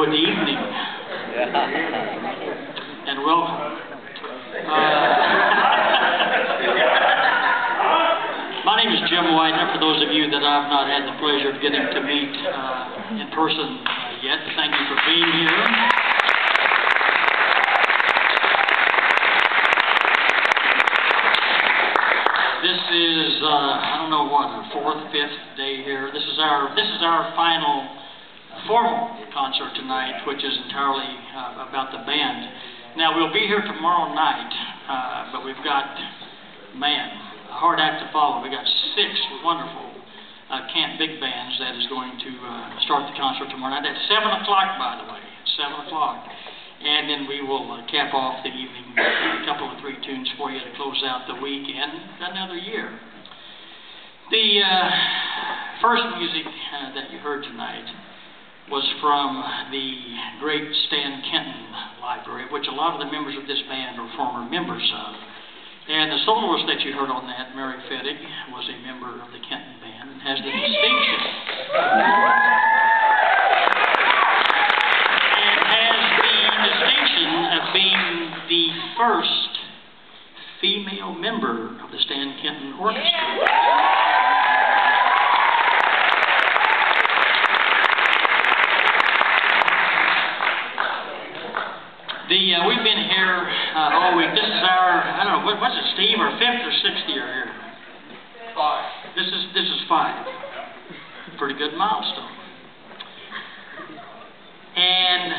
good evening, and welcome. My name is Jim Widner. For those of you that I've not had the pleasure of getting to meet in person yet, thank you for being here. This is I don't know what, our fourth, fifth day here. This is our final formal concert tonight, which is entirely about the band. Now we'll be here tomorrow night, but we've got, man, a hard act to follow. We've got 6 wonderful big bands that is going to start the concert tomorrow night at 7 o'clock, by the way, 7 o'clock. And then we will cap off the evening with a couple of 3 tunes for you to close out the week and another year. The first music that you heard tonight was from the great Stan Kenton Library, which a lot of the members of this band are former members of. And the soloist that you heard on that, Mary Fettig, was a member of the Kenton Band and has the distinction of being the first female member of the Stan Kenton Orchestra. We've been here all week. This is our, I don't know, what was it, Steve, our 5th or 6th year here? 5. This is 5. Pretty good milestone. And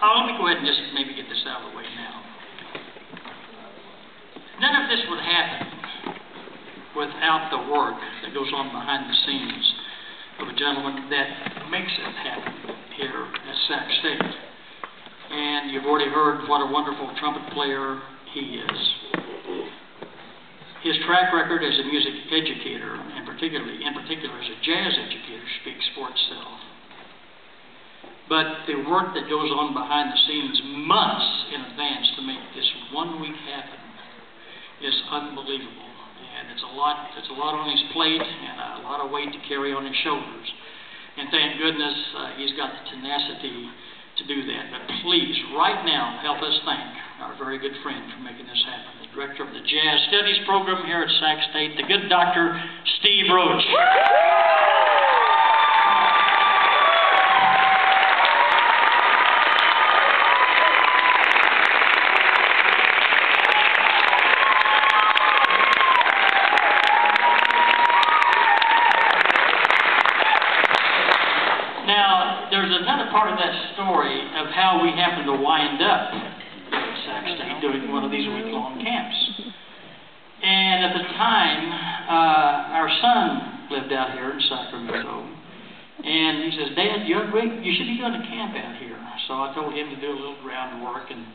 let me go ahead and just maybe get this out of the way now. None of this would happen without the work that goes on behind the scenes of a gentleman that makes it happen here at Sac State. And you've already heard what a wonderful trumpet player he is. His track record as a music educator, and in particular as a jazz educator, speaks for itself. But the work that goes on behind the scenes months in advance to make this 1 week happen is unbelievable. And it's a lot on his plate and a lot of weight to carry on his shoulders. And thank goodness he's got the tenacity to do that. But please, right now, help us thank our very good friend for making this happen, the director of the Jazz Studies program here at Sac State, the good Dr. Steve Roach. There's another part of that story of how we happened to wind up at Sac State doing one of these week-long camps. And at the time, our son lived out here in Sacramento, and he says, "Dad, you should be doing a camp out here." So I told him to do a little groundwork and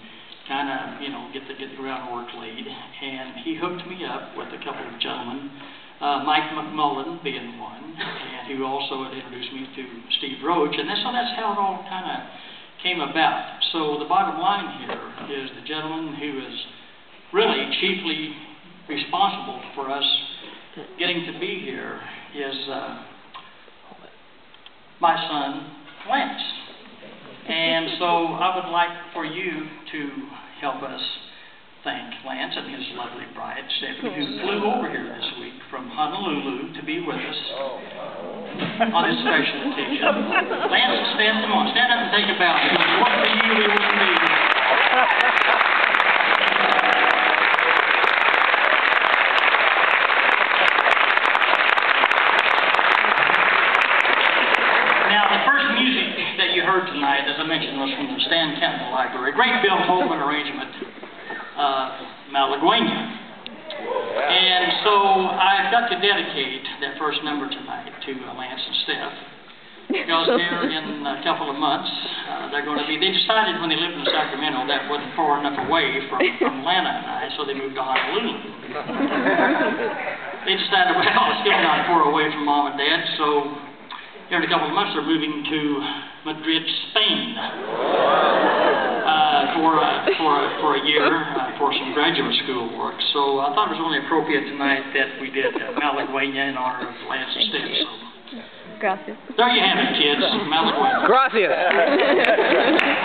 kind of, get the groundwork laid. And he hooked me up with a couple of gentlemen. Mike McMullen being one, and who also had introduced me to Steve Roach, and that's how it all kind of came about. So the bottom line here is the gentleman who is really chiefly responsible for us getting to be here is my son, Lance. And so I would like for you to help us thank Lance and his lovely bride, Stephanie, who flew over here this week from Honolulu to be with us on this special occasion. Lance, come on, stand up and take a bow. If it wasn't for you, we wouldn't be here. Now, the first music that you heard tonight, as I mentioned, was from the Stan Kenton Library. Great Bill Holman arrangement. Malaguena. And so I've got to dedicate that first number tonight to Lance and Steph, because here in a couple of months they're going to be, they decided when they lived in Sacramento that wasn't far enough away from Atlanta and I, so they moved to Honolulu. They decided, well, it's still not far away from Mom and Dad, so here in a couple of months they're moving to Madrid, Spain. For a year for some graduate school work. So I thought it was only appropriate tonight that we did Malaguena in honor of Lance and Steph. So Gracias. There you have it, kids. Malaguena. Gracias.